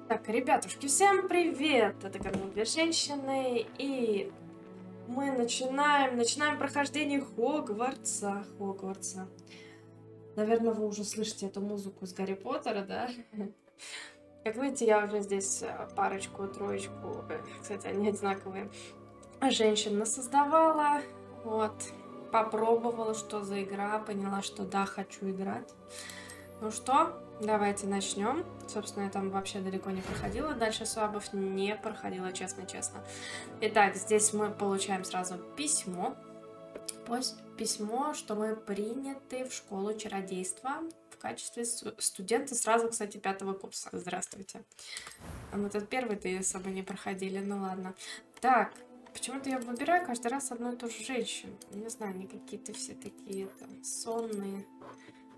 Так, ребятушки, всем привет! Это канал Две женщины, и мы начинаем прохождение Хогвартса. Наверное, вы уже слышите эту музыку с Гарри Поттера, да? Как видите, я уже здесь парочку-троечку, кстати, они одинаковые, женщин насоздавала. Вот, попробовала, что за игра, поняла, что да, хочу играть. Ну что, давайте начнем. Собственно, я там вообще далеко не проходила, дальше свабов не проходила, честно-честно. Итак, здесь мы получаем сразу письмо. Письмо, что мы приняты в школу чародейства в качестве студента сразу, кстати, 5-го курса. Здравствуйте. А мы тут первый-то особо не проходили, ну ладно. Так, почему-то я выбираю каждый раз одну и ту же женщину. Не знаю, они какие-то все такие там сонные.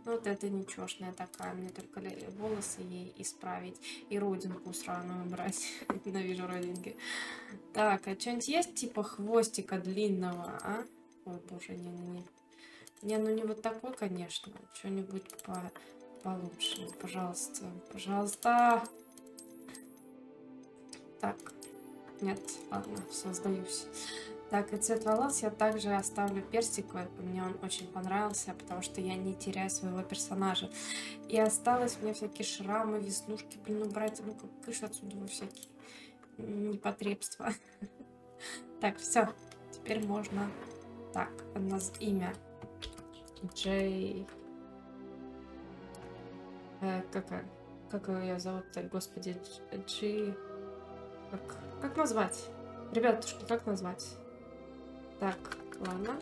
Ну, вот это ничешная такая, мне только волосы ей исправить и родинку сраную убрать. Ненавижу родинки. Так, а что-нибудь есть типа хвостика длинного, а? Ой, боже, не. Не, ну не вот такой, конечно. Что-нибудь получше. Пожалуйста, пожалуйста. Так, нет, ладно, все, сдаюсь. Так, и цвет волос я также оставлю персиковый. Мне он очень понравился, потому что я не теряю своего персонажа. И осталось мне всякие шрамы, веснушки. Блин, убрать, ну как кыш отсюда вы всякие непотребства. Так, все, теперь можно. Так, у нас имя. Джей. Как ее зовут-то, господи, Джи. Как назвать? Ребятушки, как назвать? Так, ладно.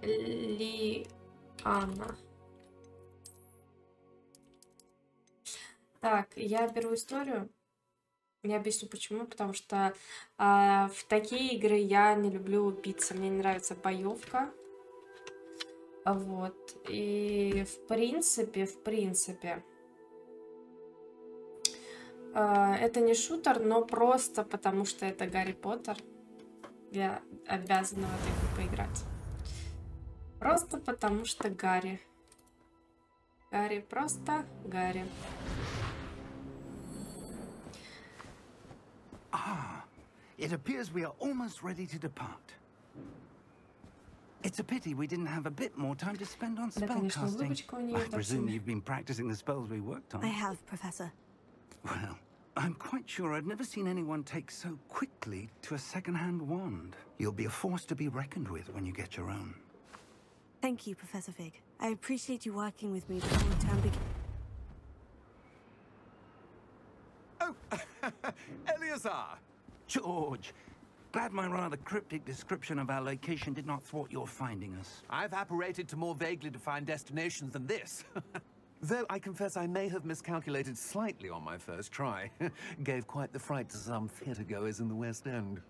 Лиана. Так, я беру историю. Я объясню почему. Потому что в такие игры я не люблю биться. Мне не нравится боевка. Вот. И в принципе... Это не шутер, но просто потому что это Гарри Поттер. Я обязана в эту игру поиграть. Просто потому что Гарри. Гарри, просто Гарри. It appears we are almost ready to depart. It's a pity we didn't have a bit more time to spend on spellcasting. I presume you've been practicing the spells we worked on. I have, Professor. Well, I'm quite sure I've never seen anyone take so quickly to a second-hand wand. You'll be a force to be reckoned with when you get your own. Thank you, Professor Fig. I appreciate you working with me before the term begins. Oh, Eleazar! George, glad my rather cryptic description of our location did not thwart your finding us. I've apparated to more vaguely defined destinations than this. Though I confess I may have miscalculated slightly on my first try. Gave quite the fright to some theatre-goers in the West End.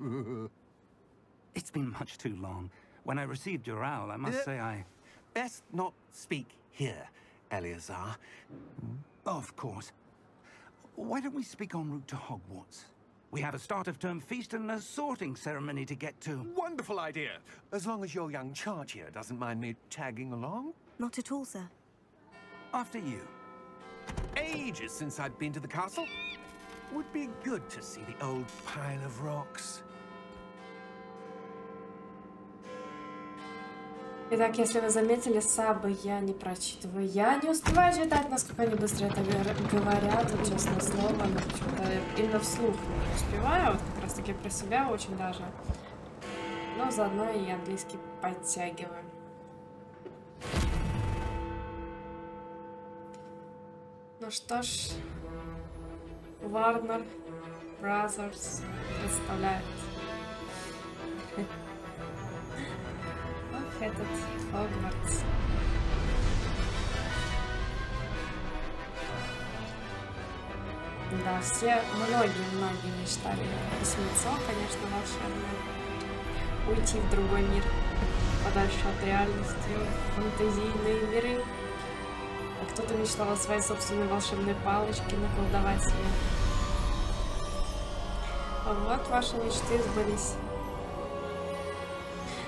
It's been much too long. When I received your owl, I must say I... Best not speak here, Eleazar. Of course. Why don't we speak en route to Hogwarts? We have a start-of-term feast and a sorting ceremony to get to. Wonderful idea! As long as your young charge here doesn't mind me tagging along. Not at all, sir. After you. Ages since I'd been to the castle. Would be good to see the old pile of rocks. Итак, если вы заметили, сабы я не прочитываю. Я не успеваю читать, насколько они быстро это говорят, вот, честное слово. Но почему-то именно вслух не успеваю. Вот как раз таки про себя очень даже. Но заодно и английский подтягиваю. Ну что ж, Warner Brothers представляет этот Хогвартс. Да, многие мечтали письмецо, конечно, волшебное. Уйти в другой мир, подальше от реальности, фантазийные миры. А кто-то мечтал о своей собственной волшебной палочке наколдовать ее. Вот ваши мечты сбылись.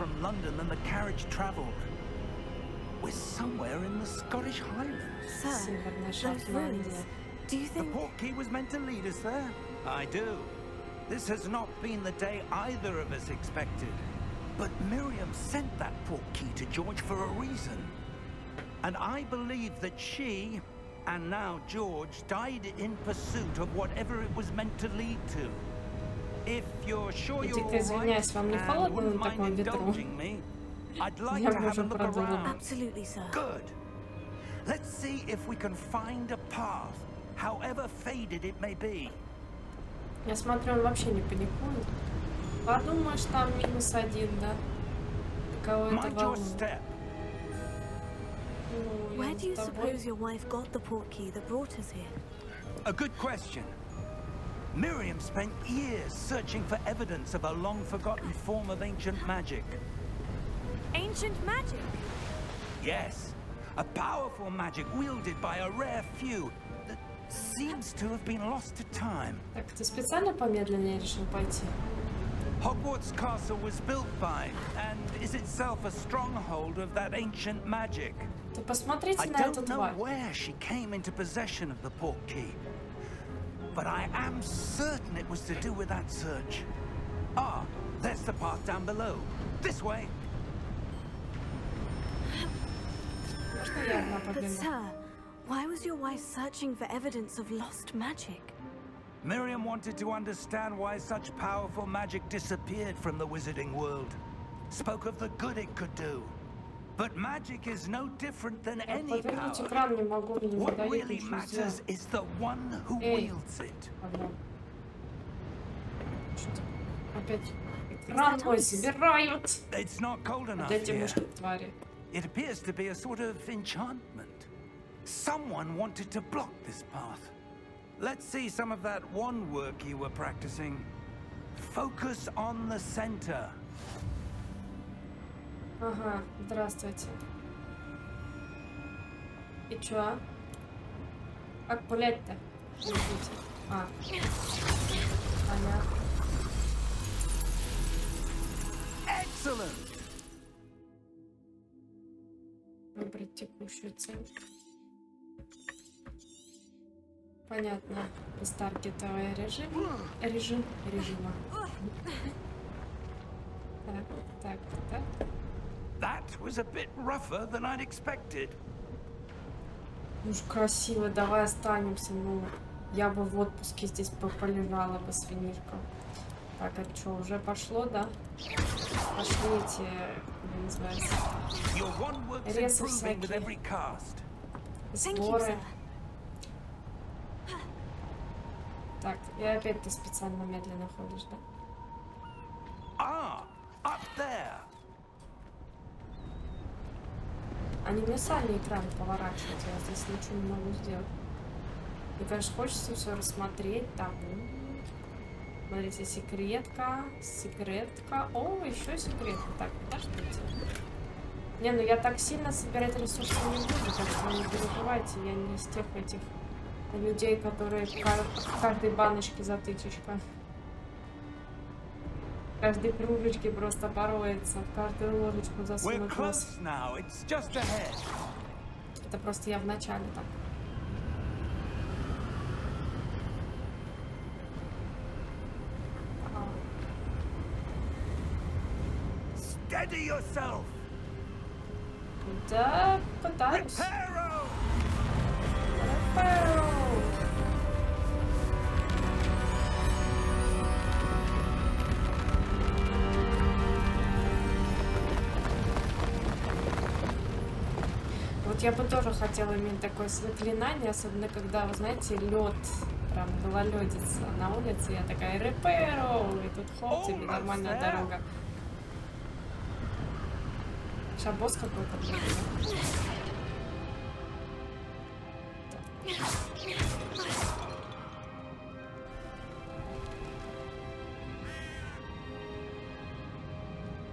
from London than the carriage traveled. We're somewhere in the Scottish Highlands. Sir, Северная those Шотландия. ruins. Do you The think... portkey was meant to lead us there? I do. This has not been the day either of us expected. But Miriam sent that portkey to George for a reason. And I believe that she, and now George, died in pursuit of whatever it was meant to lead to. If you're sure you're all right and wouldn't mind indulging me, I'd like to have a look around. Absolutely, sir. Good. Let's see if we can find a path, however faded it may be. Я смотрю, он вообще не паникует. Подумаешь, там -1, да? Кого это Mind your волнует? step. Ну, Where я do you за тобой. suppose your wife got the portkey that brought us here? A good question. Miriam spent years searching for evidence of a long-forgotten form of ancient magic. Ancient magic? Yes, a powerful magic wielded by a rare few that seems to have been lost to time. Так, ты специально помедленнее решил пойти? Hogwarts Castle was built by, and is itself a stronghold of that ancient magic. Ты посмотрите I на эту don't know тварь. where she came into possession of the portkey, but I am certain it was to do with that search. Ah, there's the path down below. This way. Можно я одна But, побегу? sir, why was your wife searching for evidence of lost magic? Miriam wanted to understand why such powerful magic disappeared from the wizarding world. Spoke of the good it could do. But magic is no different than any Повернуть power. экран не могу, мне не What дает really ничего matters сделать. is the one who Эй. wields it. Одно. Что? Опять экран мой забирают. It's not cold enough Дайте here. мышку, твари. It appears to be a sort of enchantment. Someone wanted to block this path. Let's see some of that wand work you were practicing. Focus on the center. Ага, здравствуйте. И чё? Как пулять-то? Идите. А. Понятно. Excellent! Выбрать текущую цель. Понятно. Рестаргетовый режима. Так. That was a bit rougher than I'd expected. Уж красиво, давай останемся. Ну, я бы в отпуске здесь полежала бы, свинирка. Так, это что, уже пошло, да? Пошли эти, как называется, Your wand works Ресы improving with всякие. every cast. Thank you, сборы. sir. Так, и опять ты специально медленно ходишь, да? Ah, up there. Они мне сами экран поворачивают, я здесь ничего не могу сделать. Мне, конечно, хочется все рассмотреть. Там, смотрите, секретка. О, еще секретка. Так, подождите. Не, ну я так сильно собирать ресурсы не буду, так что не переживайте. Я не из тех этих людей, которые в каждой баночке затычечка. В каждой кружечке просто пороется, в каждую ложечку We're засунуть нос. close now. It's just ahead. Это просто я в начале так. Steady yourself. Да, пытаюсь. Reparo! Вот я бы тоже хотела иметь такое заклинание, особенно когда, вы знаете, лед, прям гололедица на улице, я такая реперо, и тут хоп, тебе нормальная дорога. Сейчас босс какой-то будет.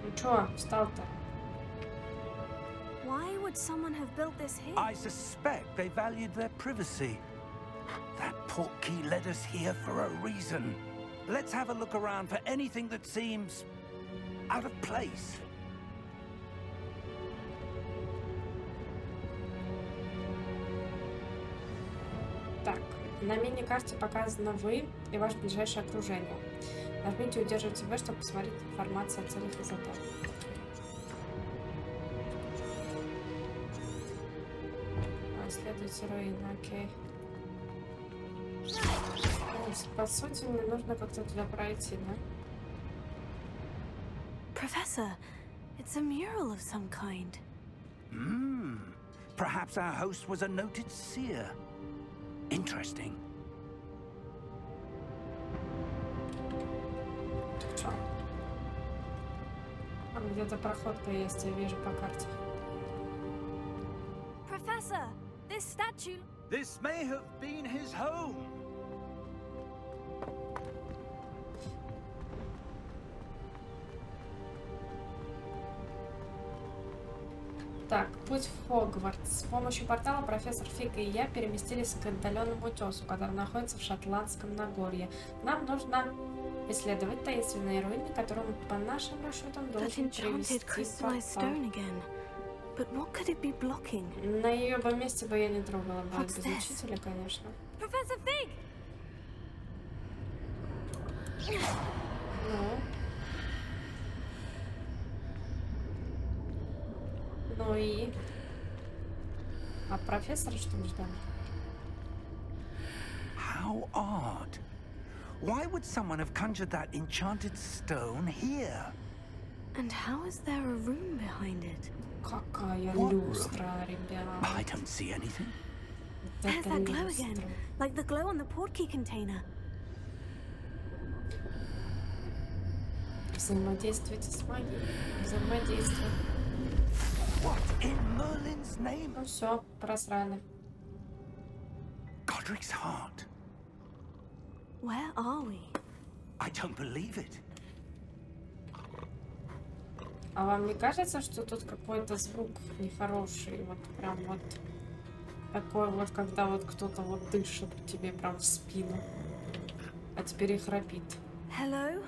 Ну чё, встал-то? Why would someone have built this here? I suspect they valued their privacy. That portkey led us here for a reason. Let's have a look around for anything that seems out of place. На мини-карте показано вы и ваше ближайшее окружение. Нажмите и удерживайте В, чтобы посмотреть информацию о целях и заданиях. Исследуйте руины, окей. По сути, мне нужно как-то туда пройти, да? Professor, it's a mural of some kind. Perhaps our host was a noted seer. Interesting. Что? Там где-то проходка есть, я вижу по карте. Professor, this statue... This may have been his home. Так, путь в Хогвартс. С помощью портала профессор Фиг и я переместились к отдаленному утесу, который находится в Шотландском Нагорье. Нам нужно исследовать таинственные руины, которые по нашим расчетам должен привести портал. На ее бы месте бы я не трогала бы без учителя, конечно. Professor Fig! Ну и... А профессора что ли ждали? How odd. Why would someone have conjured that enchanted stone here? And how is there a room behind it? Какая люстра, ребят. I don't see anything. There's that glow again, like the glow on the portkey container. Взаимодействуйте с магией. Взаимодействуйте. What in Merlin's name? Ну все, просрали. Godric's heart. Where are we? I don't believe it. А вам не кажется, что тут какой-то звук нехороший? Вот прям вот такой вот, когда вот кто-то вот дышит тебе прям в спину, а теперь и храпит. Hello?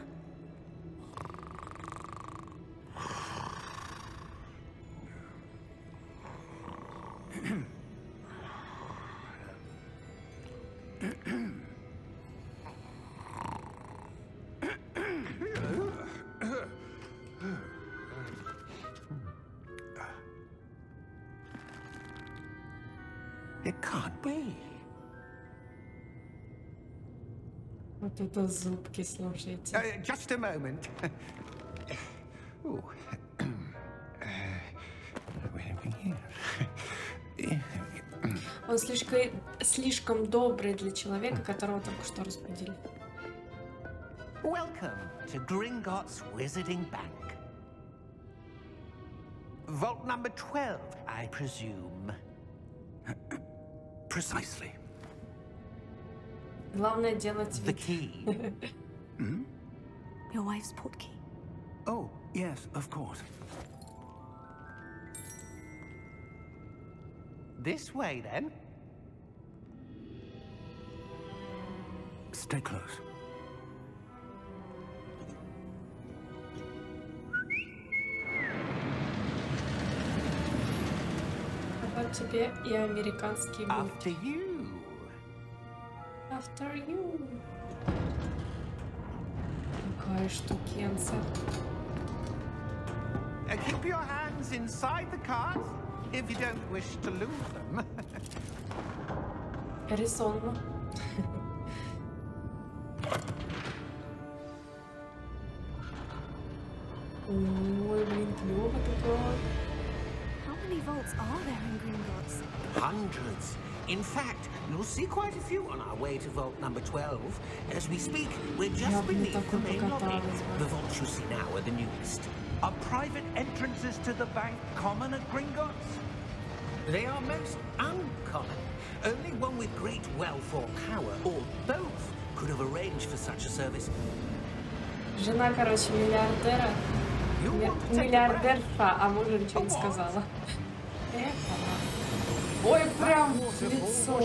It can't be. Вот это зубки, слушайте. Just a moment. Ooh. Он слишком добрый для человека, которого только что разбудили. Welcome to Gringotts Wizarding Bank. Vault number 12, I presume. Precisely. Главное делать The вид. key. Your wife's portkey. Oh, yes, of course. This way, then. Stay close. Вот тебе и американский мульт. After you. After you. Какая штукенца. Keep your hands inside the cart if you don't wish to lose them. Резонно. Ой, блин, клёво такое. How many vaults are there in Gringotts? Hundreds. In fact, you'll see quite a few on our way to vault number 12. As we speak, we're just beneath the main lobby. The vaults you see now are the newest. Are private entrances to the bank common at Gringotts? They are most uncommon. Only one with great wealth or power, or both, could have arranged for such a service. Жена, короче, миллиардера. Миллиардерша, а мужу ничего не сказала. Ой, прям в лицо.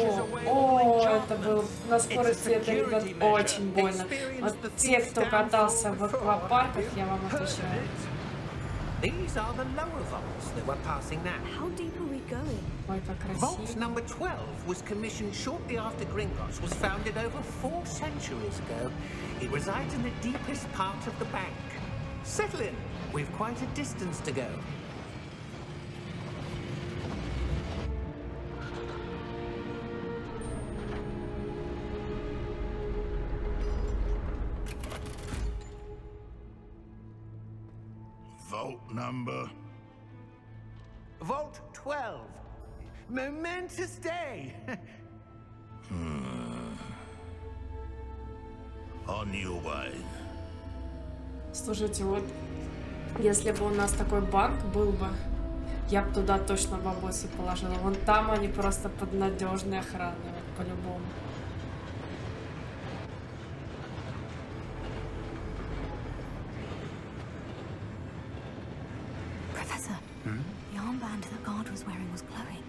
О, это было на скорости, это, ребят, очень больно. Вот те, кто катался в аквапарках, я вам отвечаю. These are the lower vaults that we're passing now. How deep are we going? Ой, как Vault красиво. number 12 was commissioned shortly after Gringotts was founded over 4 centuries ago. It resides in the deepest part of the bank. Settle in. We've quite a distance to go. Vault number? Vault 12. Momentous day. On your way. Слушайте, вот если бы у нас такой банк был бы, я бы туда точно бабосы положила. Вон там они просто под надежной охраной, вот, по-любому. Professor, the armband that guard was wearing was glowing.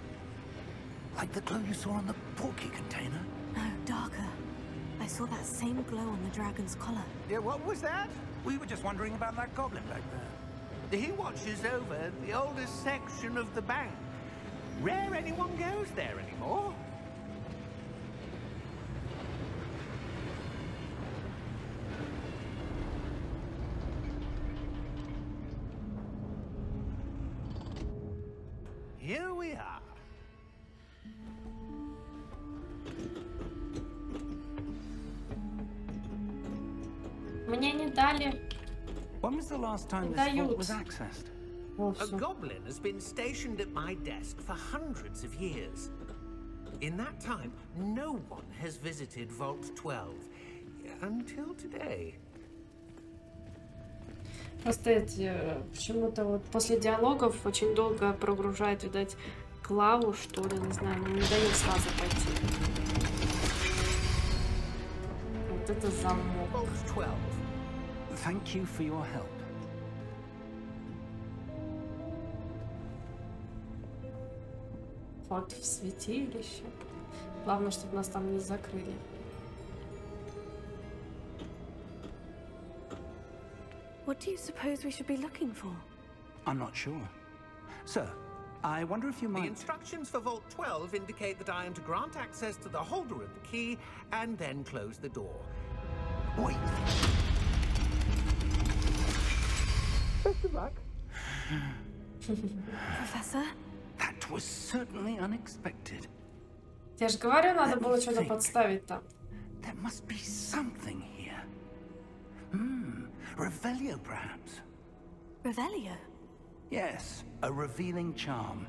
Like the glow you saw on the porky container? No, darker. I saw that same glow on the dragon's collar. Yeah, what was that? We were just wondering about that goblin back there. He watches over the oldest section of the bank. Rare anyone goes there anymore. Here we are. Мне не дали. When was the last time this Дают. vault was accessed? О, A всё. goblin has been stationed at my desk for hundreds of years. In that time, no one has visited Vault 12 until today. Просто эти почему-то вот после диалогов очень долго прогружает, видать, клаву, что ли, не знаю, не дают сразу пойти. Вот это замок. Vault 12. Thank you for your help. Вход в святилище. Главное, чтобы нас там не закрыли. What do you suppose we should be looking for? I'm not sure. Sir, I wonder if you The might... instructions for Vault 12 indicate that I am to grant access to the holder of the key and then close the door. Wait! Best of luck. Professor? That was certainly unexpected. Я же говорю, надо Let me было что-то think. подставить там. There must be something here. Revelio, perhaps? Revelio? Yes, a revealing charm.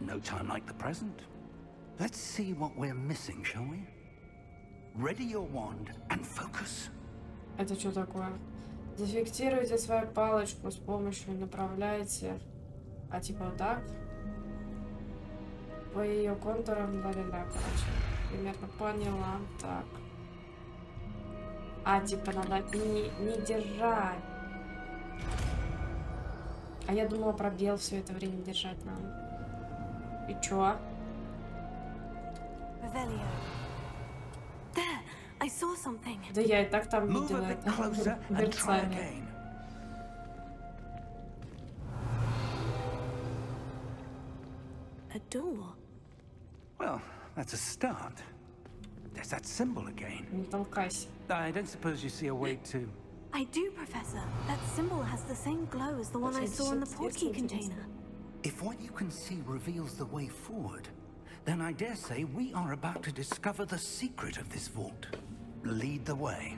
No time like the present. Let's see what we're missing, shall we? Ready your wand and focus. Это что такое? Зафиксируйте свою палочку с помощью направляйте. А типа вот так? По ее контурам, ля-ля-ля, короче. Примерно поняла. Так. А, типа надо не держать. А я думала, пробел все это время держать надо. И чё? Revelio. There! I saw something. Да я и так там Move видела a bit это. closer and try Мерцание. again. A door. Well, that's a start. There's that symbol again. Не толкайся. I don't suppose you see a way to... I do, Professor. That symbol has the same glow as the one I saw in the portkey container. If what you can see reveals the way forward, then I dare say we are about to discover the secret of this vault. Lead the way.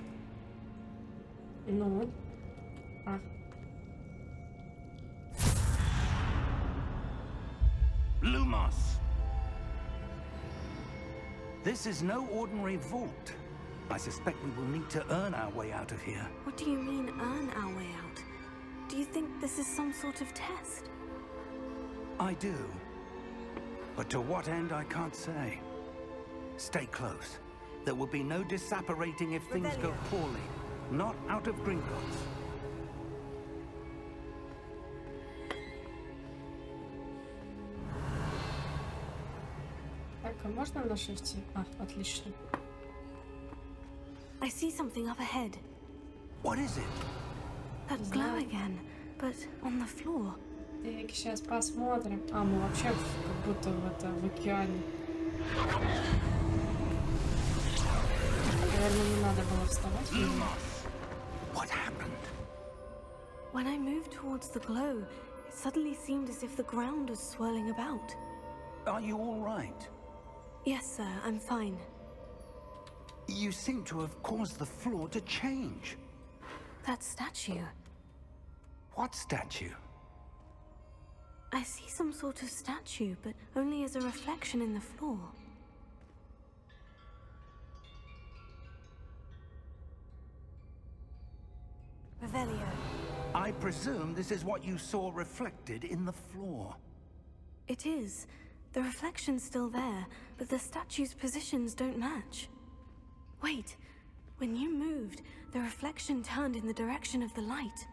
Ну. А. Lumos! This is no ordinary vault. I suspect we will need to earn our way out of here. What do you mean, earn our way out? Do you think this is some sort of test? I do. But to what end, I can't say. Stay close. There will be no disapparating if things go poorly. Not out of Gringotts. Так, а можно на шифте? А, отлично. I see something up ahead. What is it? That glow again. but on the floor. Так, сейчас посмотрим. А, мы вообще как будто в океане. Наверное, не надо было вставать. What happened? When I moved towards the glow, it suddenly seemed as if the ground was swirling about. Are you all right? Yes, sir, I'm fine. You seem to have caused the floor to change. That statue. What statue? I see some sort of statue, but only as a reflection in the floor. Revelio. I presume this is what you saw reflected in the floor. It is. The reflection's still there, but the statue's positions don't match. Wait. When you moved, the reflection turned in the direction of the light.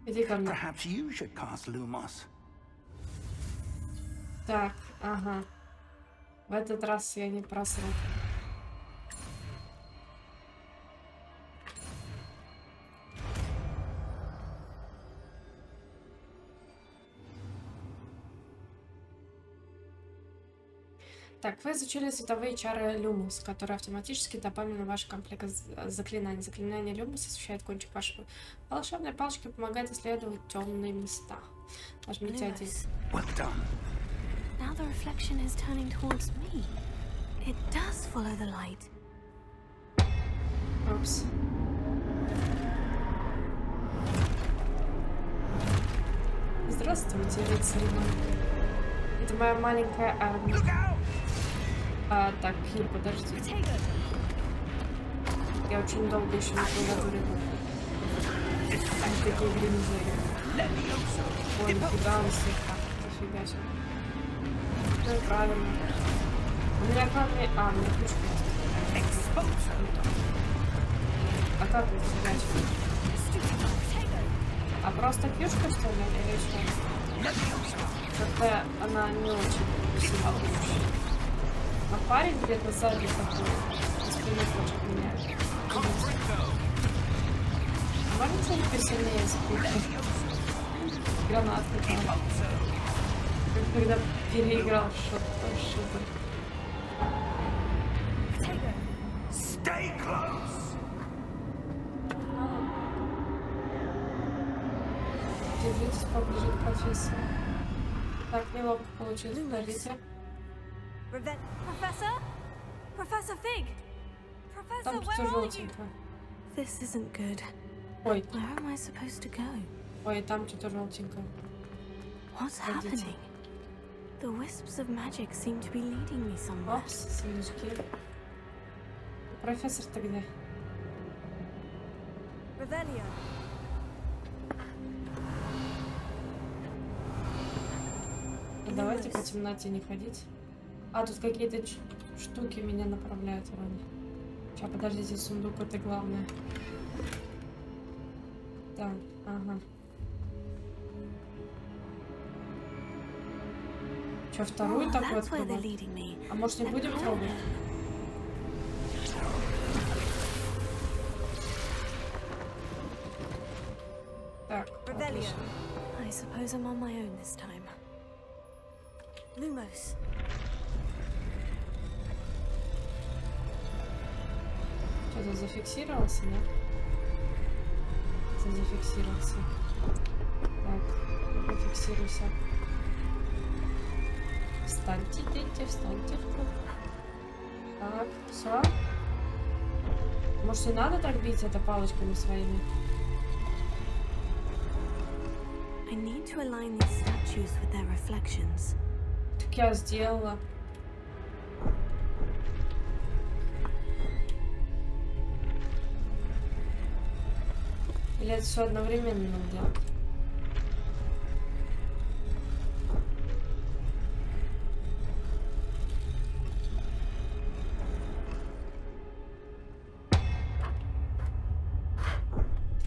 Иди ко мне. Perhaps you should cast Lumos. Так, ага. В этот раз я не просру. Так, вы изучили световые чары Люмус, которые автоматически добавлены в ваш комплект заклинаний. Заклинание Люмус освещает кончик вашей волшебной палочки и помогает исследовать темные места. Нажмите 1. Well done. Now the reflection is turning towards me. It does follow the light. Упс. Здравствуйте, рыцари. Это моя маленькая армия. А, так, Хиль, подожди. Я очень долго еще на клавиатуре был. Они такие гринзели. Ой, нифига он всех так. Нифига себе. Ну и правильно. У меня главный... А, у меня ключ есть. А как это фигачить? А просто пьюшка, что ли, или что? Как-то она не очень сильно лучше. А парень где-то сзади такой, спины хочет меня. Можно что-нибудь посильнее спить? Гранатки там. Как когда переиграл шутер. Stay close. Держитесь поближе к профессору. Так, неловко получилось, подождите. Professor? Professor Fig! Professor, Там where все are you? желтенько. This isn't good. Ой, Where am I supposed to go? ой, там что-то желтенько. What's Подождите. happening? The wisps of magic seem to be leading me somewhere. Опс, снежки. Профессор-то где? Revelio. Давайте по темноте не ходить. А, тут какие-то штуки меня направляют вроде. Сейчас, подождите, сундук это главное. Так, ага. Че, вторую такую открывать? А может не будем трогать? Так, отлично. I suppose I'm on my own this time. Lumos. Что-то зафиксировался, да? Зафиксировался. Так, зафиксируйся. Встаньте, дети, встаньте в круг. Так, все. Может, не надо так бить это палочками своими? I need to align these statues with their reflections. Так я сделала. Или это все одновременно надо делать?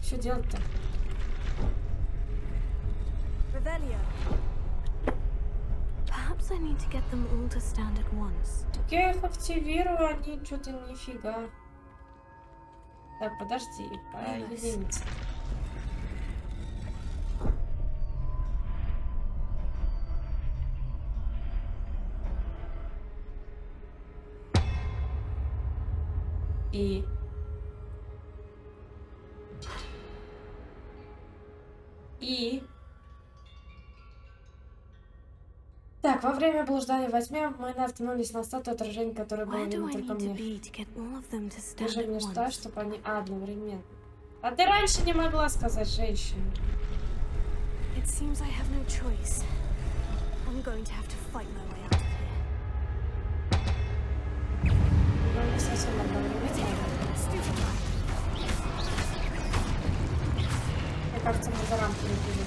Что делать-то? Revelio. Perhaps I need to get them all to stand at once. Так я их активирую, они что-то нифига. Так, подожди, по единице. Так, во время блуждания во тьме мы наткнулись на статую отражений, которое было видно только мне. Скажи мне что, чтобы они одновременно. А ты раньше не могла сказать женщине. Ну, не совсем одновременно. Мне кажется, мы за рамку не будем.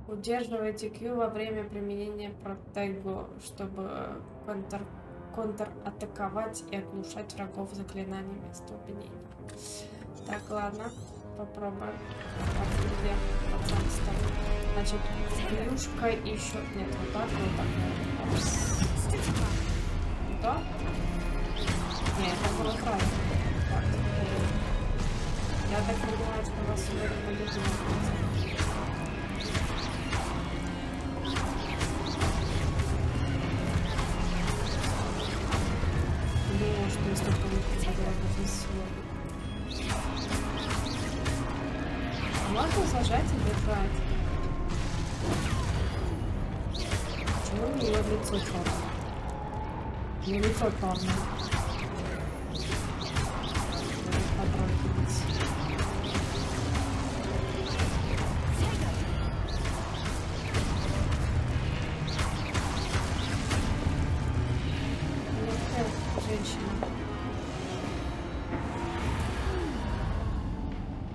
Удерживайте Q во время применения протего, чтобы контратаковать и оглушать врагов заклинаниями столбнения. Так, ладно, попробуем. Так, где пацан стоит? Значит, клюшка и еще... Нет, вот так, вот так. Да? Нет, это было правильно. Так, я так понимаю, что у вас сегодня будет делать. Что если можно зажать и держать. Почему у нее лицо черное? У нее лицо черное. Женщина.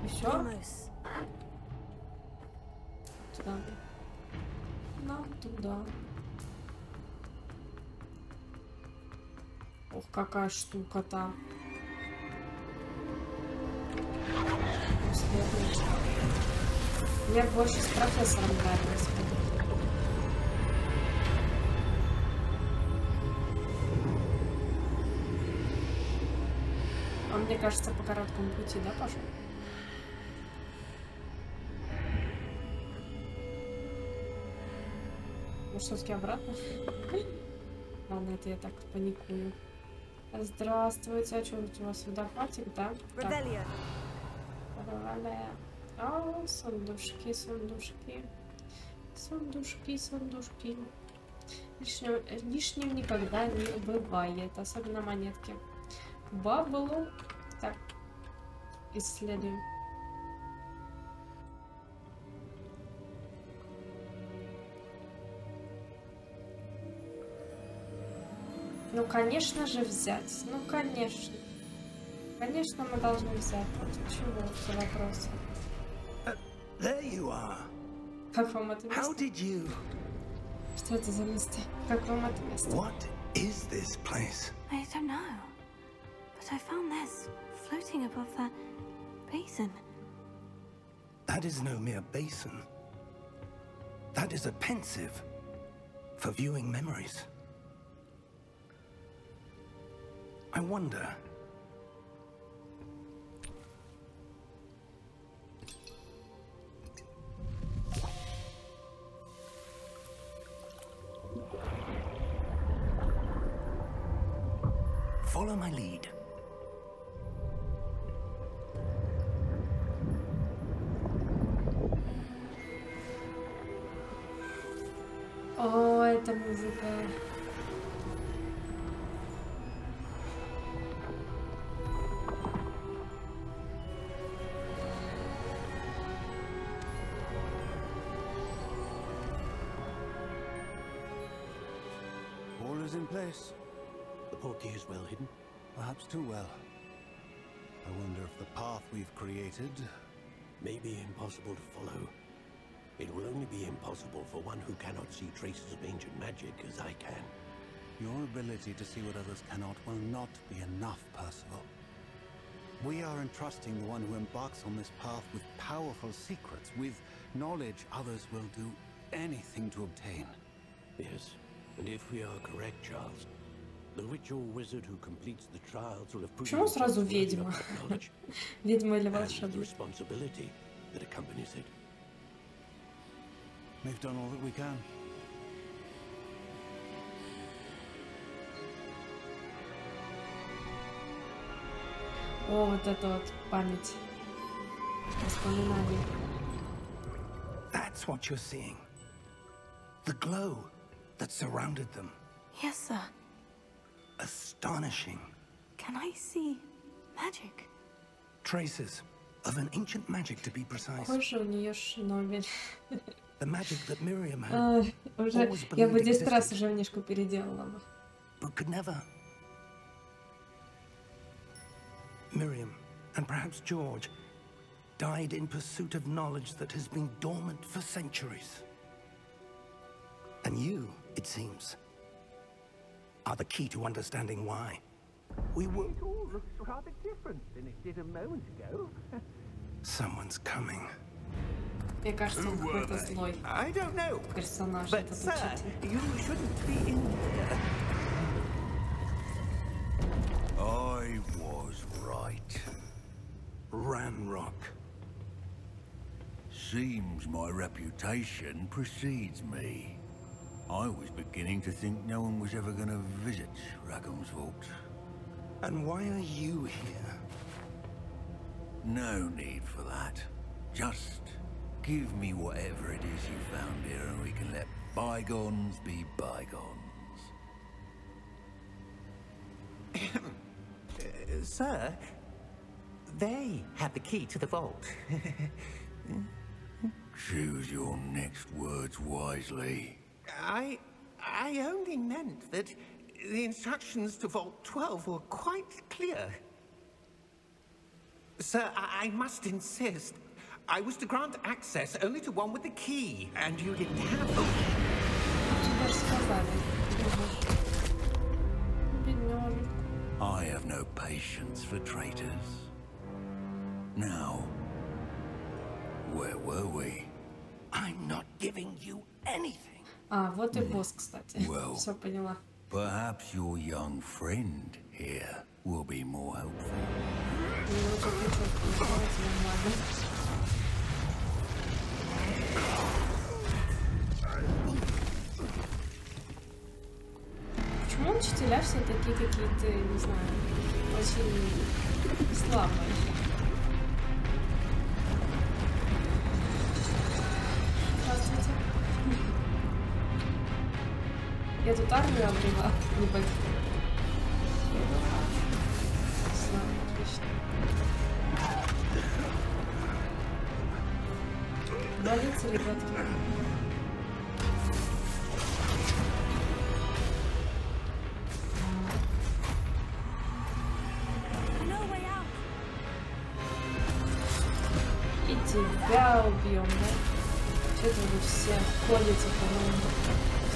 Еще? Туда. Нам туда. Ох, какая штука-то. Мне больше с профессором нравилось. Он, мне кажется, по короткому пути, да, пошел? Может, все-таки обратно? Ладно, это я так паникую. Здравствуйте, а что у вас водопадик, да? Ревелия. О, сундушки, сундушки. Сундушки, сундушки. Лишним никогда не бывает, особенно монетки. Баблу. Так, исследуем. Ну, конечно же, взять. Ну, конечно. Конечно, мы должны взять. Вот чего все вопросы. There you are. Как вам это место? How did you... Что это за место? Как вам это место? What is this place? I don't know. But I found this floating above that basin. That is no mere basin. That is a pensive for viewing memories. I wonder... Follow my lead. О, это музыка. All is in place. The portkey is well hidden. Perhaps too well. I wonder if the path we've created May be impossible to follow. It will only be impossible for one who cannot see traces of ancient magic as I can. Your ability to see what others cannot will not be enough, Percival. We are entrusting the one who embarks on this path with powerful secrets, with knowledge others will do anything to obtain. Yes, And if we are correct, Charles, the ritual wizard who completes the trials will have Почему сразу ведьма? Ведьма или the волшебник? responsibility that accompanies it. We've done all that we can. О, вот это вот память. Воспоминания. That's what you're seeing. The glow that surrounded them. Yes, sir. Astonishing. Can I see magic? Traces of an ancient magic, to be precise. Кожа у нее шнобель. The magic that Miriam had Уже always я бы believed 10 раз existed, уже внешку переделала бы. but could never. Miriam, and perhaps George, died in pursuit of knowledge that has been dormant for centuries. And you, it seems, are the key to understanding why. We were... It all looks rather different than it did a moment ago. Someone's coming. Мне кажется, он какой-то злой I don't know. персонаж, But, этот sir, учитель. you shouldn't be in here. I was right. Ranrock. Seems my reputation precedes me. I was beginning to think no one was ever going to visit Rackham's vault. And why are you here? No need for that. Just give me whatever it is you found here and we can let bygones be bygones. Sir, they have the key to the vault. Choose your next words wisely. I only meant that the instructions to Vault 12 were quite clear. Sir, I must insist. I was to grant access only to one with the key, and you didn't have... Тебе же сказали. Бедняжек. I have no patience for traitors. Now, where were we? I'm not giving you anything. А, вот и босс, кстати. Well. Все поняла. Perhaps your young friend here will be more helpful. Мне уже прическу сделать нормально. Почему учителя все такие какие-то, не знаю, очень слабые? Здравствуйте. Я тут армию обрела, небольшую. Все, отлично. Молодцы, ребятки. И тебя убьем, да? Что-то вы все ходите по моему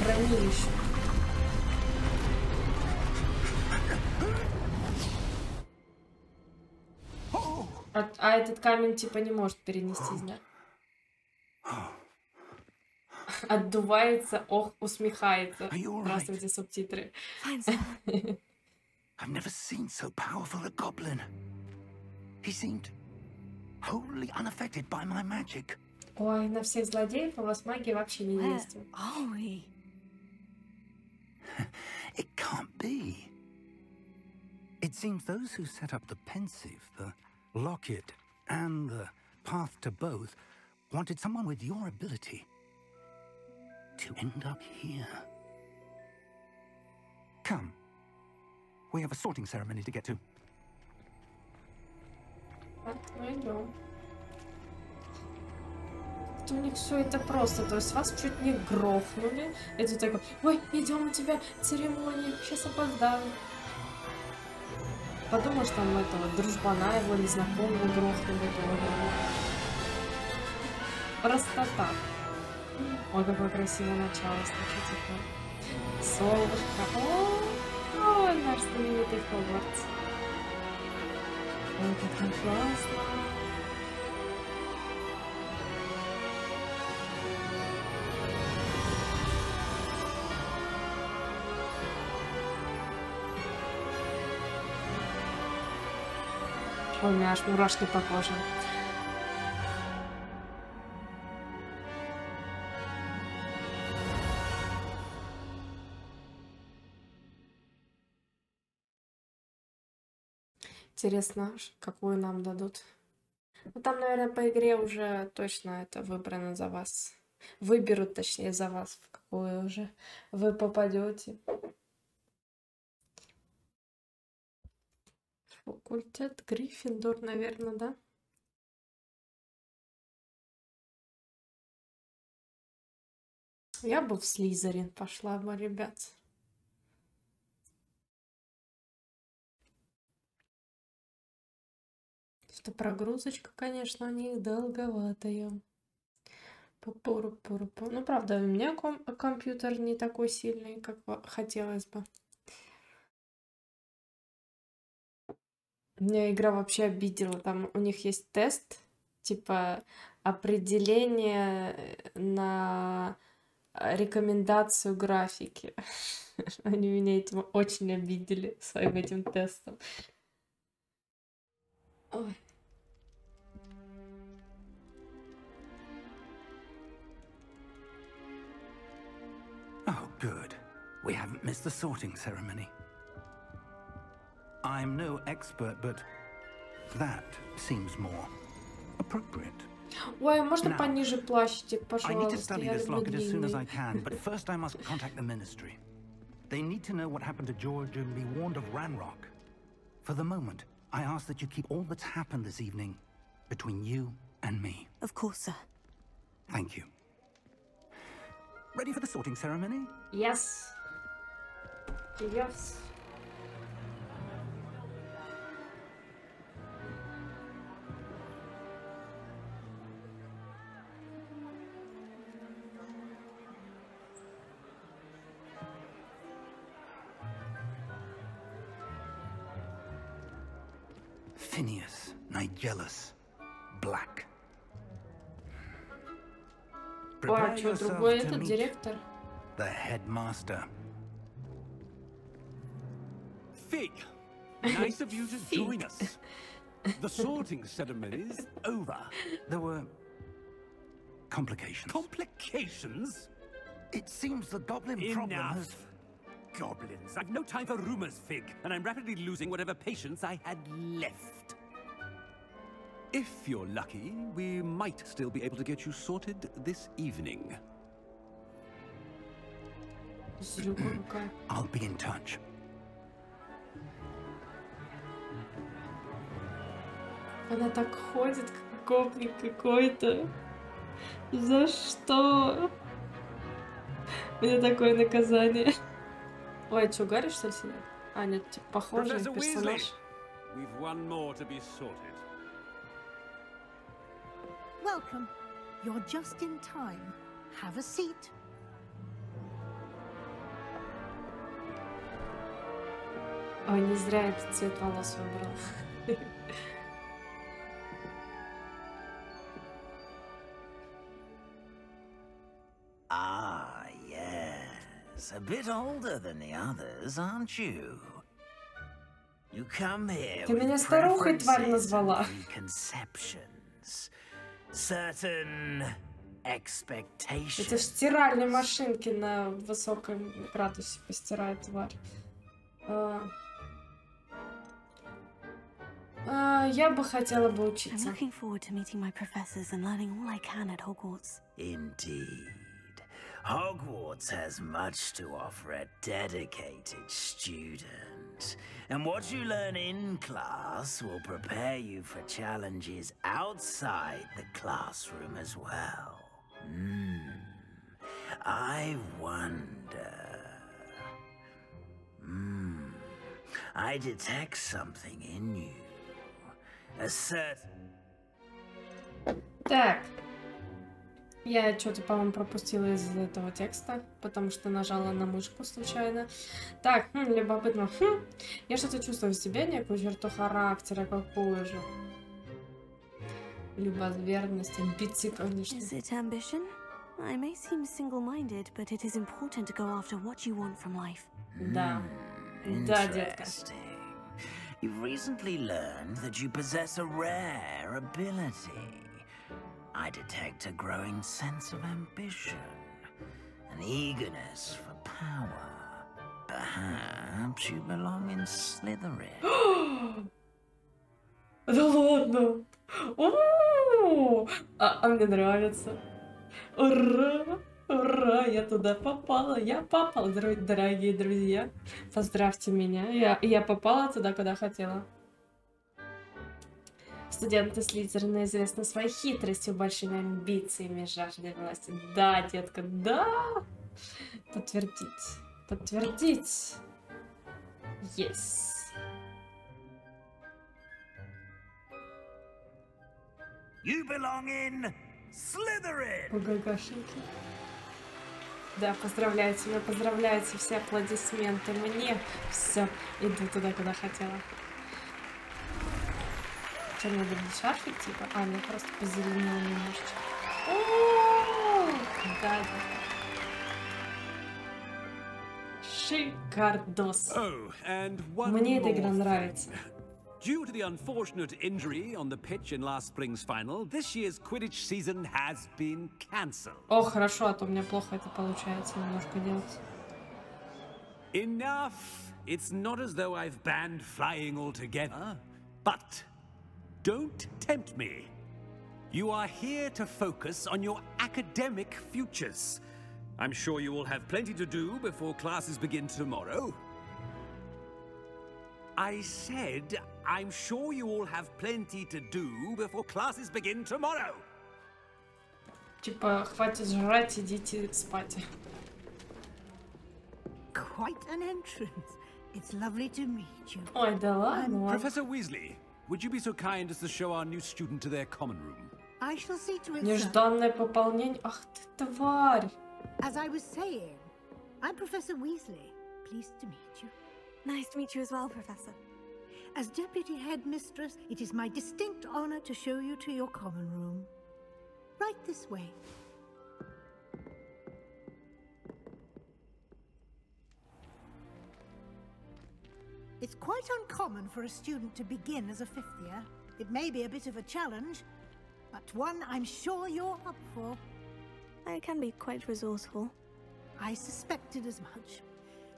хранилищу. А этот камень типа не может перенестись, да? Отдувается, ох, усмехается. Здравствуйте, субтитры. I've never seen so powerful a goblin. He seemed wholly unaffected by my magic. Ой, на всех злодеев у вас магия вообще не действует. It can't be. It seems those who set up the pensive, the locket, and the path to both wanted someone with your ability to end up here. Come. We have a sorting ceremony to get to. Так, ну идем. У них все это просто, то есть вас чуть не грохнули. Это такой, ой, идем, у тебя церемония, сейчас опоздаю. Подумаешь, там этого дружбана его незнакомого грохнули. Просто так. Ой, какое красивое начало, слушайте. Солнышко. Ой, наш знаменитый Хогвартс. Ой, как там классно. Ой, у меня аж мурашки по коже. Интересно, какую нам дадут. Ну, там, наверное, по игре уже точно это выбрано за вас. Выберут, точнее, за вас, в какую уже вы попадете. Факультет Гриффиндор, наверное, да? Я бы в Слизерин пошла бы, ребят. Что прогрузочка, конечно, у них долговатая. Пу-пу-ру-пу-ру-пу. Ну, правда, у меня компьютер не такой сильный, как хотелось бы. Меня игра вообще обидела. Там у них есть тест, типа определение на рекомендацию графики. Они меня этим очень обидели, своим этим тестом. Ой. Oh, good. We haven't missed the sorting ceremony. I'm no expert, but that seems more appropriate. Ой, можно пониже плащик, I need to пожалуйста? study Я this люблю locket as soon as I длинный. can, but first I must contact the Ministry. They need to know what happened to George and be warned of Ranrock. For the moment, I ask that you keep all that's happened this evening between you and me. Of course, sir. Thank you. Ready for the sorting ceremony? Yes. Yes. Phineas, Nigellus, Black. Ой, а Prepare что, yourself другой to этот meet директор? the headmaster. Fig! Nice of you to join us. The sorting ceremony's over. There were complications. Complications? It seems the goblin problem has... Enough! Goblins. I've no time for rumors, Fig, and I'm rapidly losing whatever patience I had left. If you're lucky, we might still be able to get you sorted this evening. Зрюка какая. I'll be in touch. Она так ходит, как гопник какой-то. За что? У меня такое наказание. Ой, что, Гарри, что ли, сидит? А, нет, типа, похожий Professor персонаж. Weasley, we've one more to be sorted. Welcome. You're just in time. Have a seat. Ой, не зря этот цвет волос выбрал. Ah, yes. A bit older than the others, aren't you? You come here Ты меня with старухой, тварь, preferences назвала. and preconceptions. Certain expectations. Это ж стиральные машинки на высоком градусе постирает тварь. Я бы хотела бы I'm учиться. looking forward to meeting my professors and learning all I can at Hogwarts. Indeed. Hogwarts has much to offer a dedicated student. And what you learn in class will prepare you for challenges outside the classroom as well. I wonder... I detect something in you. A certain... Так. Я что-то, по-моему, пропустила из этого текста, потому что нажала на мышку случайно. Так, любопытно. Я что-то чувствую в себе, некую черту характера, какую же. Любоверность, амбиции, конечно. Is it ambition? I may seem single-minded, but it is important to go after what you want from life. Да. Да, детка. Interesting. You've recently learned that you possess a rare ability. I detect a growing sense of ambition, an eagerness for power. Perhaps you belong in Slytherin. Да ладно! А мне нравится. Ура! Ура! Я туда попала! Я попала, дорогие друзья! Поздравьте меня! Я попала туда, куда хотела. Студенты Слизерина известны своей хитростью, большими амбициями, жаждой власти. Да, детка, да! Подтвердить. Подтвердить. Yes. You belong in Slytherin. Угагашеньки. Да, поздравляйте, все аплодисменты мне. Все, иду туда, куда хотела. Что, мне будет шарфик, типа? А, мне просто позеленело немножечко. Да. Шикардос. Мне эта игра нравится. Due to the unfortunate injury on the pitch in last spring's final, this year's Quidditch season has been cancelled. О, хорошо, а то мне плохо это получается немножко делать. Enough! It's not as though I've banned flying altogether, but don't tempt me. You are here to focus on your academic futures. I'm sure you will have plenty to do before classes begin tomorrow. I said, I'm sure you all have plenty to do before classes begin tomorrow. Типа, хватит жрать, идите спать. Quite an entrance. It's lovely to meet you. Ой, да ладно. Professor Weasley, would you be so kind as to show our new student to their common room? I shall see to it. Нежданное пополнение. Ах ты тварь. As I was saying, I'm Professor Weasley. Pleased to meet you. Nice to meet you as well, Professor. As Deputy Headmistress, it is my distinct honor to show you to your common room. Right this way. It's quite uncommon for a student to begin as a fifth year. It may be a bit of a challenge, but one I'm sure you're up for. I can be quite resourceful. I suspected as much.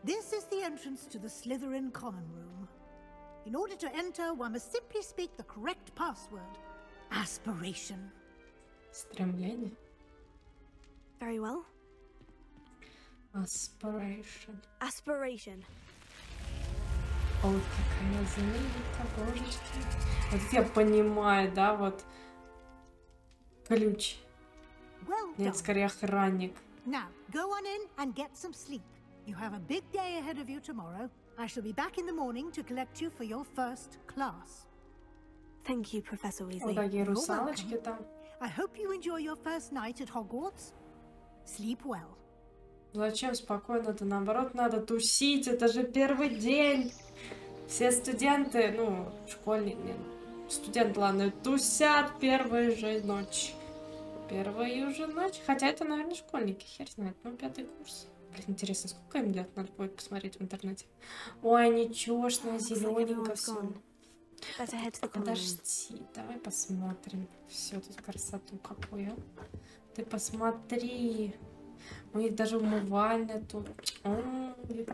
This is the entrance to the Slytherin common room. In order to enter, one must simply speak the correct password. Aspiration. Стремление. Very well. Aspiration. Aspiration. Ой, какая знаменитая, божечки. Вот я понимаю, да, вот ключ. Well Нет, done. скорее охранник. Now, go on in and get some sleep. You have a big day ahead of you tomorrow. I shall be back in the morning to collect you for your first class. Thank you, Professor Вот Weasley. такие русалочки там. I hope you enjoy your first night at Hogwarts. Sleep well. Зачем спокойно-то? Наоборот, надо тусить. Это же первый день. Все студенты, ну, школьники, студенты, ладно, тусят первую же ночь. Первую же ночь. Хотя это, наверное, школьники, хер знает. Ну, 5-й курс. Блин, интересно, сколько им лет? Надо будет посмотреть в интернете. Ой, ничегошно, зелененько все. Подожди, давай посмотрим. Все тут красоту какую. Ты посмотри. У них даже умывальня тут. Ой,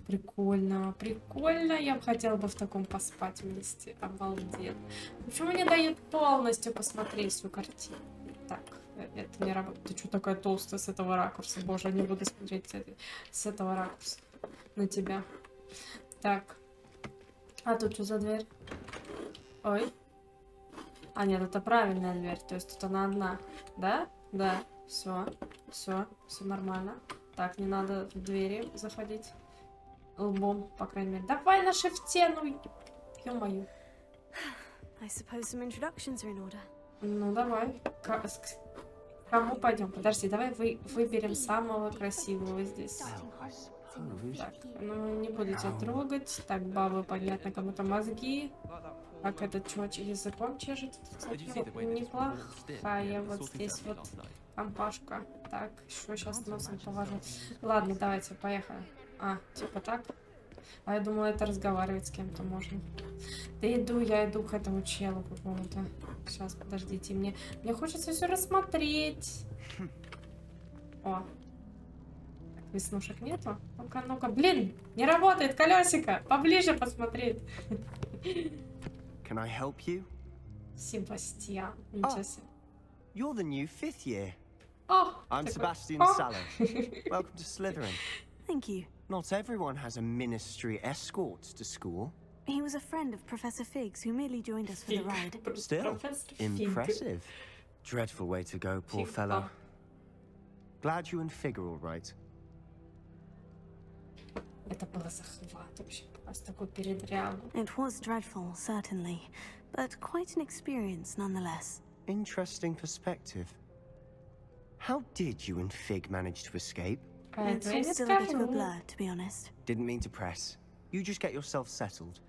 прикольно, прикольно. Я бы хотела бы в таком поспать вместе. Обалдеть. Почему не дают полностью посмотреть всю картину? Так, это не работает. Ты что такая толстая с этого ракурса? Боже, не буду смотреть с этого ракурса на тебя. Так. А тут что за дверь? Ой. А, нет, это правильная дверь. То есть тут она одна. Да? Да. Все нормально. Так, не надо в двери заходить лбом, по крайней мере. Давай на шифте, ну, ё-моё. I suppose some introductions are in order. Ну, давай. Кому пойдем? Подожди, давай выберем самого красивого здесь. Так, ну, не буду тебя трогать. Так, бабы, понятно, кому-то мозги. Так, этот чувачек языком чешет. Кстати, неплохая вот здесь вот компашка. Так, еще сейчас носом повожу. Ладно, давайте, поехали. А, типа так. А я думала, это разговаривать с кем-то можно. Да я иду к этому челу какому-то. Сейчас, подождите, мне хочется все рассмотреть. О. Веснушек нету? Ну-ка, ну-ка. Блин, не работает колесико. Поближе посмотреть. Can I help you? Себастьян. Ничего себе. You're the new 5th year. О, I'm такой. Sebastian О. Sallow. Welcome to Slytherin. Thank you. Not everyone has a ministry escort to school. He was a friend of Professor Fig's who merely joined us for the ride. Still, impressive. Dreadful way to go, poor fellow. Glad you and Fig are all right. Это было захват вообще. Просто такой передрягу. It was dreadful, certainly, but quite an experience nonetheless. Interesting perspective. How did you and Fig manage to escape? It's all still a bit of a blur, to be honest. Didn't mean to press. You just get yourself settled.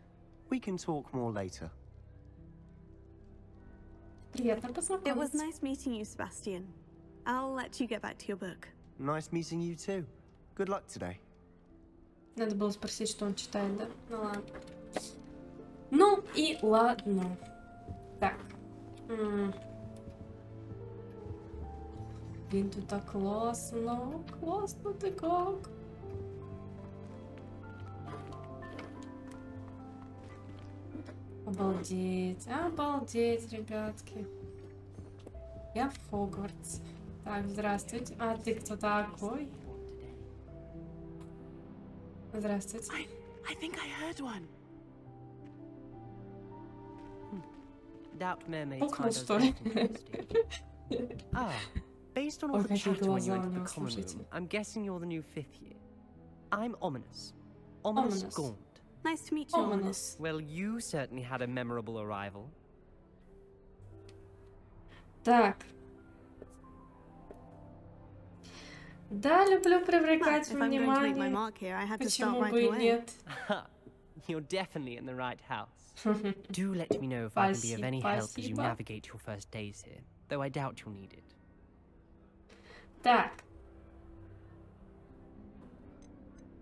We can talk more later. Приятно It познакомиться. was nice meeting you, Sebastian. I'll let you get back to your book. Nice meeting you too. Good luck today. Надо было спросить, что он читает, да? Ну ладно. Ну и ладно. Так. Блин, тут так классно. Классно ты как. Обалдеть. Обалдеть, ребятки. Я в Хогвартсе. Так, здравствуйте. А ты кто такой? Здравствуйте. I think I heard one. Doubt mermaids Пукнул, find us что ли? Ah, based on all Ой, the какие chatter when you глаза у entered the него, common слушайте. room, I'm guessing you're the new 5th year. I'm Ominous. Ominous Ominous. Gaunt. Nice to meet you, Ominous. Well, you certainly had a memorable arrival. Так. Да, люблю привлекать Well, if I'm going to make my внимание. mark here, I had to start Почему right бы и away. нет? You're definitely in the right house. Do let me know if I can be of any help as you Спасибо. navigate your first days here, though I doubt you'll need it. Так.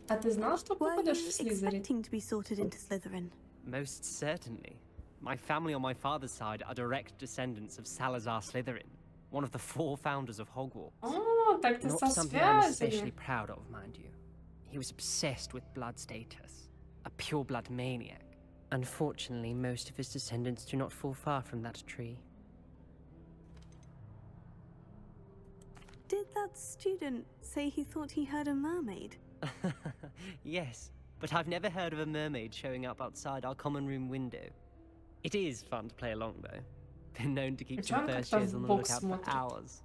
А ты знал, что Were попадешь you в Слизерин? expecting to be sorted into Slytherin? Most certainly. My family on my father's side are direct descendants of Salazar Slytherin, one of the 4 founders of Hogwarts. О, так ты Not со something I'm especially связями. proud of, mind you. He was obsessed with blood status, a pure-blood maniac. Unfortunately, most of his descendants do not fall far from that tree. Did that student say he thought he heard a mermaid? Yes, but I've never heard of a mermaid showing up outside our common room window. It is fun to play along, though. Been known to keep some Причем first как-то years on в the бок lookout for смотрит. hours.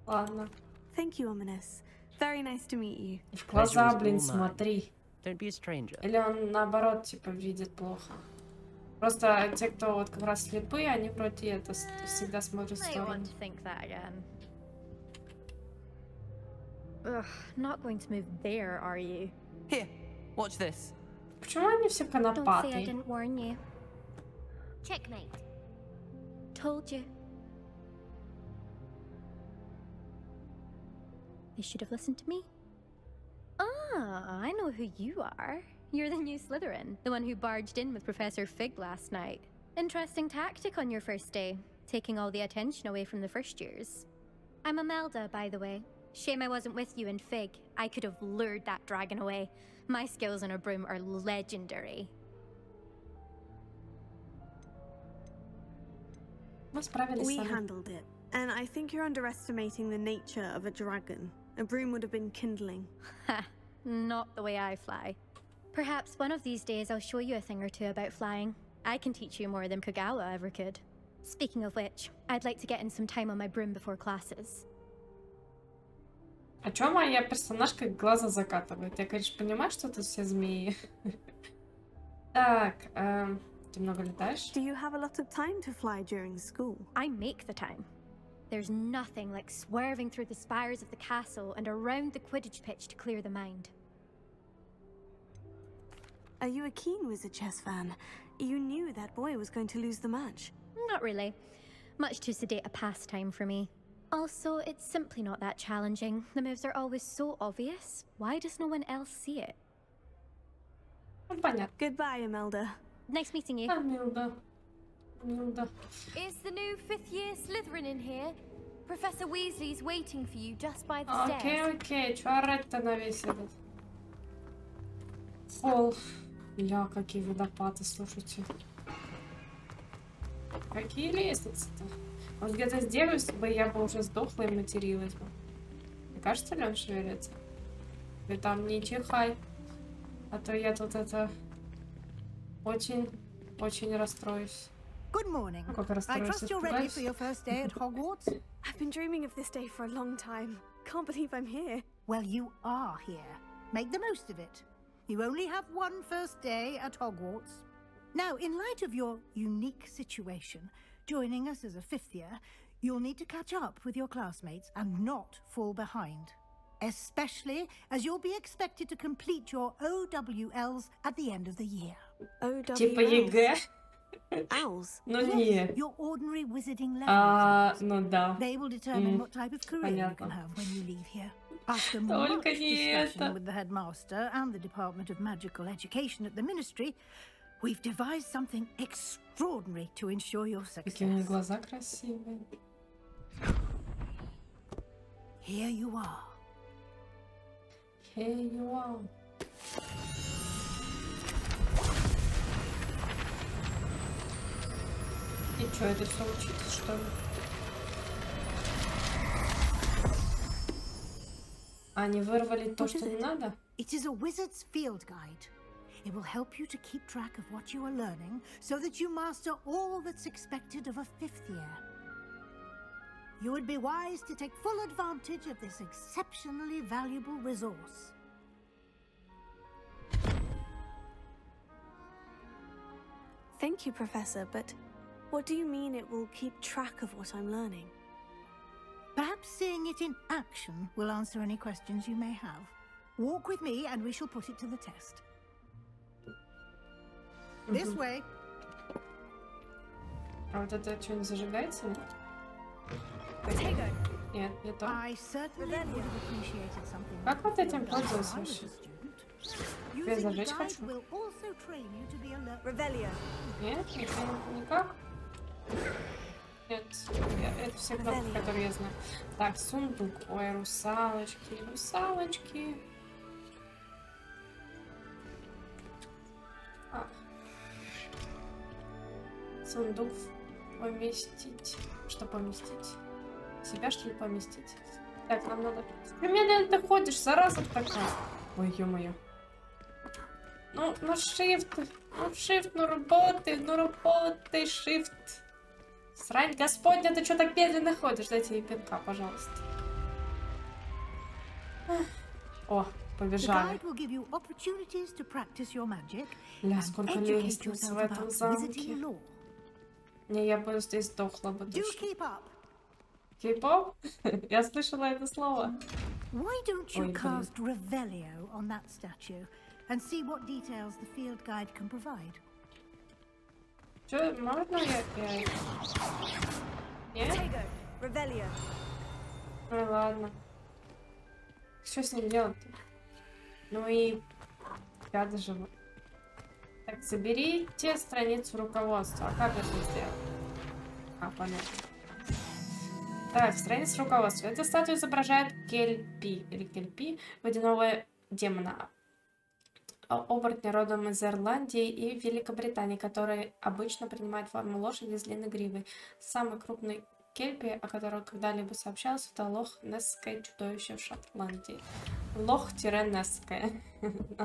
Ладно. Thank you, Ominous. Very nice to meet you. В глаза, Pleasure is блин, all mine. смотри. Don't be a stranger. Или он наоборот, типа, видит плохо. Просто те, кто вот как раз слепые, они вроде это всегда смотрят в I сторону. want to think that again. Ugh, not going to move there, are you? Here, watch this. Почему они все Don't say I конопатые? didn't warn you. Checkmate. Told you. They should have listened to me. Ah, I know who you are. You're the new Slytherin, the one who barged in with Professor Fig last night. Interesting tactic on your first day, taking all the attention away from the first years. I'm Imelda, by the way. Shame I wasn't with you in Fig. I could have lured that dragon away. My skills on a broom are legendary. Мы справились We сами. handled it, and I think you're underestimating the nature of a dragon. A broom would have been kindling. Ha! Not the way I fly. Perhaps one of these days I'll show you a thing or two about flying. I can teach you more than Kagawa ever could. Speaking of which, I'd like to get in some time on my broom before classes. А чё моя персонажка глаза закатывает? Я, конечно, понимаю, что тут все змеи. Так, ты много летаешь? Do you have a lot of time to fly during school? I make the time. There's nothing like swerving through the spires of the castle and around the Quidditch pitch to clear the mind. Are you a keen Wizard chess fan? You knew that boy was going to lose the match. Not really. Much too sedate a pastime for me. Also, it's simply not that challenging. The moves are always so obvious. Why does no one else see it? Ну, понятно. Goodbye, Imelda. Nice meeting you. Милда. Милда. Is the new fifth-year Slytherin in here? Professor Weasley's waiting for you just by the stairs. Окей. Чё орать-то на весь этот холл? Бля, какие водопады, слушайте. Какие лестницы-то? Может, где-то здесь бы я бы уже сдохла и материлась бы. Не кажется ли он шевелится? Ты там не чихай. А то я тут это... Очень расстроюсь. Good morning. Ну, как I расстроюсь, trust you're ready испугаюсь. for your first day at Hogwarts? I've been dreaming of this day for a long time. Can't believe I'm here. Well, you are here. Make the most of it. You only have one first day at Hogwarts. Now, in light of your unique situation, joining us as a fifth year, you'll need to catch up with your classmates and not fall behind. Especially as you'll be expected to complete your OWLs at the end of the year. Типа ЕГЭ? Owls? Ну нет. Your ordinary wizarding level. Ну да. They will determine what type of career you can have when you leave here. After much discussion with the headmaster and the Department of Magical Education at the Ministry, we've devised something extraordinary to ensure your success. Какие у них глаза красивые. Here you are. Here you are. И что, это все учиться, что ли? Они вырвали то, что не надо? It is a wizard's field guide. It will help you to keep track of what you are learning so that you master all that's expected of a fifth year. You would be wise to take full advantage of this exceptionally valuable resource. Thank you, Professor, but what do you mean it will keep track of what I'm learning? Perhaps seeing it in action will answer any questions you may have. Walk with me and we shall put it to the test. This way. А вот это что, не зажигается? Нет, не то. Как вот этим пользоваться вообще? Я зажечь хочу. Нет, никак. Нет, это все кнопки, которые я знаю. Так, сундук. Ой, русалочки, русалочки. Сундук поместить. Что поместить? Себя, что ли, поместить? Так, нам надо... Ты медленно ты ходишь, зараза такая. Ой, ё-моё. Ну shift. Ну, shift, ну работай, shift. Срань господня, ты что так медленно ходишь? Дайте ей пинка, пожалуйста. О, побежали. Ля, сколько лестниц в этом замке. Не, я бы здесь сдохла бы точно. Keep-up? Я слышала это слово. Why don't you cast Revelio on that statue and see what details the field guide can provide? Чё, можно я? Нет? Revelio. Ну ладно. Что с ним делать-то? Ну и... Я даже... Так, соберите страницу руководства. А как это сделать? А, понятно. Так, страница руководства. Эта статуя изображает Кельпи, или Кельпи, водяного демона. Оборотня родом из Ирландии и Великобритании, который обычно принимает форму лошади с длинной гривой. Самый крупный Кельпи, о котором когда-либо сообщалось, это лох-несское чудовище в Шотландии. Лох-несское.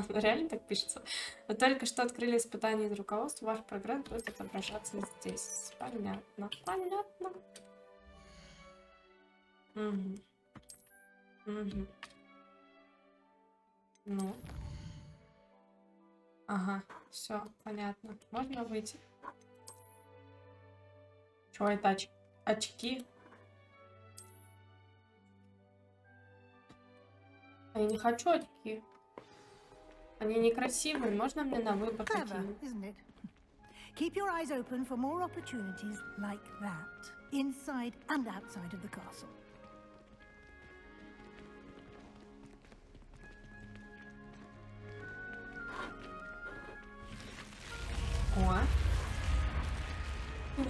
Реально так пишется? Вы только что открыли испытание из руководства. Ваш прогресс будет отображаться здесь. Понятно. Понятно. Угу. Угу. Ну. Ага, все, понятно. Можно выйти? Чё это очки? Я не хочу очки. Они некрасивые. Можно мне на выбор такие? Keep your eyes open for more opportunities like that, inside and outside of the castle.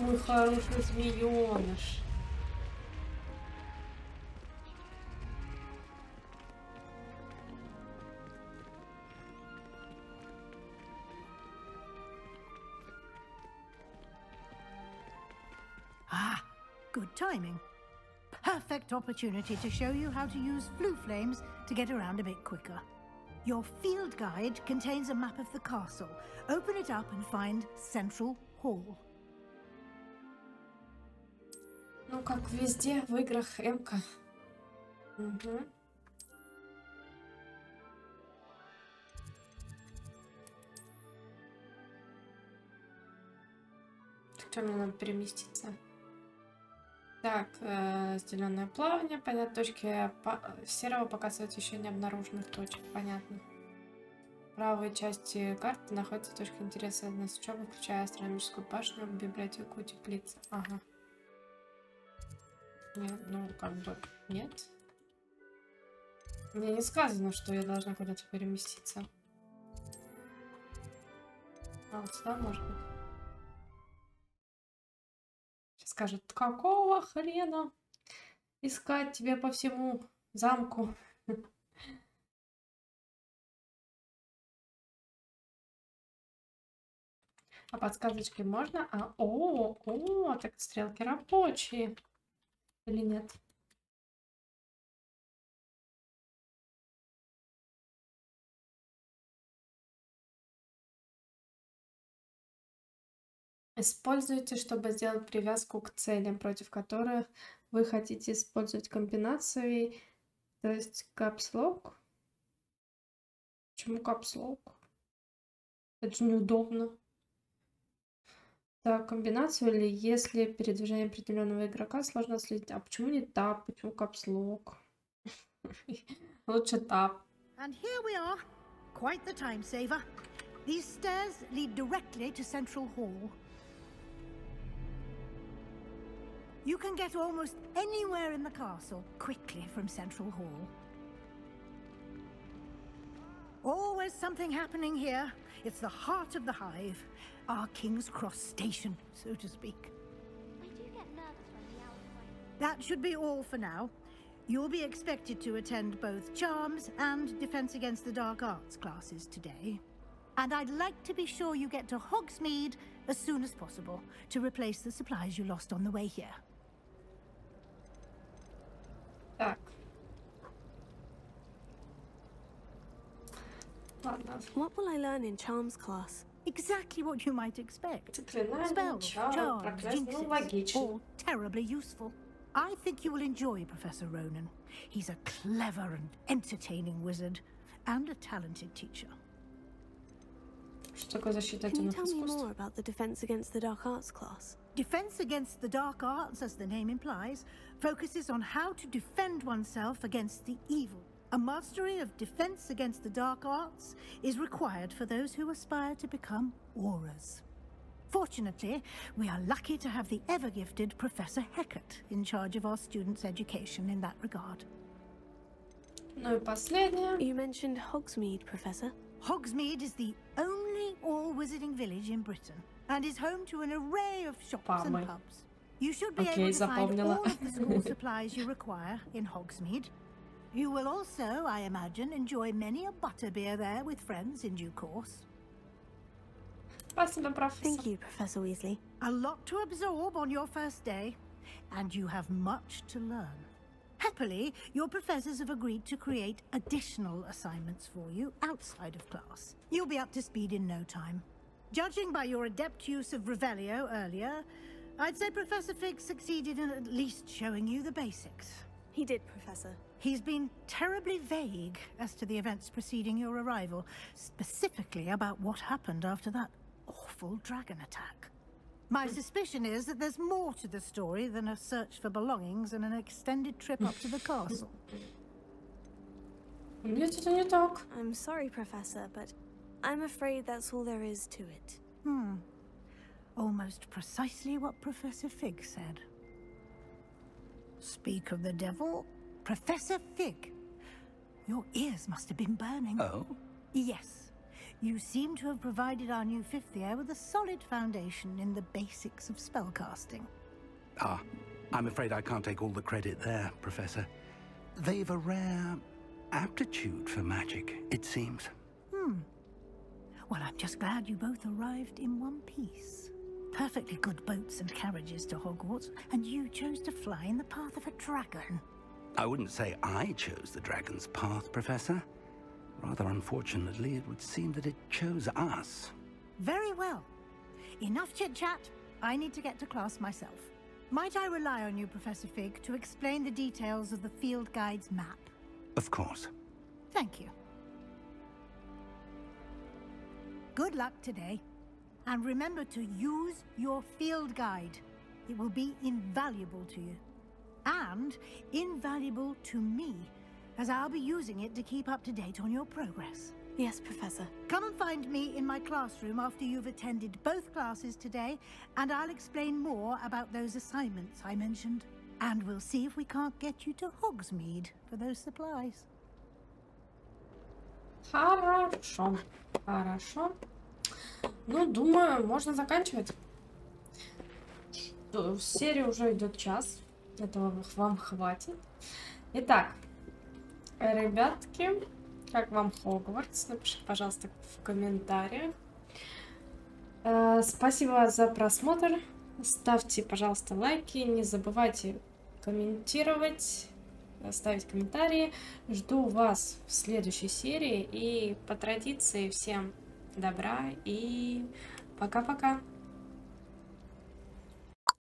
мой хороший змеёныш. Ah, good timing. Perfect opportunity to show you how to use flue flames to get around a bit quicker. Your field guide contains a map of the castle. Open it up and find Central Hall. Ну, как везде в играх М-ка. Угу. Что мне надо переместиться? Так, зеленое плавание, понятно, точки серого показывают еще не обнаруженных точек, понятно. В правой части карты находится точка интереса на учебы, включая астрономическую башню, библиотеку, теплицу. Ага. Нет, ну, как бы, нет. Мне не сказано, что я должна куда-то переместиться. А, вот сюда может быть. Скажет, какого хрена искать тебя по всему замку? А подсказочки можно? Так стрелки рабочие. Или нет? Используйте, чтобы сделать привязку к целям, против которых вы хотите использовать комбинации, то есть капслок. Почему капслок? Это же неудобно. Так, комбинацию или если передвижение определенного игрока сложно следить. А почему не тап? Почему капслок? Лучше тап. And here we are. Quite the time saver. These stairs lead directly to Central Hall. You can get almost anywhere in the castle quickly from Central Hall. Always something happening here. It's the heart of the hive. Our King's Cross station, so to speak. I do get nervous when the hours are... That should be all for now. You'll be expected to attend both Charms and Defense Against the Dark Arts classes today. And I'd like to be sure you get to Hogsmeade as soon as possible to replace the supplies you lost on the way here. Так. What will I learn in Charms class? Exactly what you might expect. Заклинания, чары, проклятия, ну, логично. All terribly useful. I think you will enjoy Professor Ronan. He's a clever and entertaining wizard, and a talented teacher. Что такое защита Can you темных tell me искусств? more about the Defense Against the Dark Arts class? Defense Against the Dark Arts, as the name implies, focuses on how to defend oneself against the evil. A mastery of Defense Against the Dark Arts is required for those who aspire to become Aurors. Fortunately, we are lucky to have the ever-gifted Professor Hecat in charge of our students' education in that regard. Ну и последнее. You mentioned Hogsmeade, Professor. Hogsmeade is the only all-wizarding village in Britain and is home to an array of shops and pubs. You should be able to find all of the school supplies you require in Hogsmeade. You will also, I imagine, enjoy many a butterbeer there with friends in due course. Thank you, Professor Weasley. A lot to absorb on your first day, and you have much to learn. Happily, your professors have agreed to create additional assignments for you outside of class. You'll be up to speed in no time. Judging by your adept use of Revelio earlier, I'd say Professor Fig succeeded in at least showing you the basics. He did, Professor. He's been terribly vague as to the events preceding your arrival, specifically about what happened after that awful dragon attack. My suspicion is that there's more to the story than a search for belongings and an extended trip up to the castle. I'm sorry, Professor, but I'm afraid that's all there is to it. Almost precisely what Professor Fig said. Speak of the devil, Professor Fig. Your ears must have been burning. Oh? Yes. You seem to have provided our new fifth year with a solid foundation in the basics of spellcasting. Ah, I'm afraid I can't take all the credit there, Professor. They've a rare aptitude for magic, it seems. Well, I'm just glad you both arrived in one piece. Perfectly good boats and carriages to Hogwarts, and you chose to fly in the path of a dragon. I wouldn't say I chose the dragon's path, Professor. Rather unfortunately, it would seem that it chose us. Very well. Enough chit-chat. I need to get to class myself. Might I rely on you, Professor Fig, to explain the details of the field guide's map? Of course. Thank you. Good luck today. And remember to use your field guide. It will be invaluable to you. And invaluable to me, as I'll be using it to keep up to date on your progress. Yes, Professor. Come and find me in my classroom after you've attended both classes today, and I'll explain more about those assignments I mentioned. And we'll see if we can't get you to Hogsmeade for those supplies. Хорошо. Хорошо. Ну, думаю, можно заканчивать. Серия уже идет час. Этого вам хватит. Итак, ребятки, как вам Хогвартс? Напишите, пожалуйста, в комментариях. Спасибо за просмотр. Ставьте, пожалуйста, лайки. Не забывайте комментировать, ставить комментарии. Жду вас в следующей серии. И по традиции всем добра и пока-пока.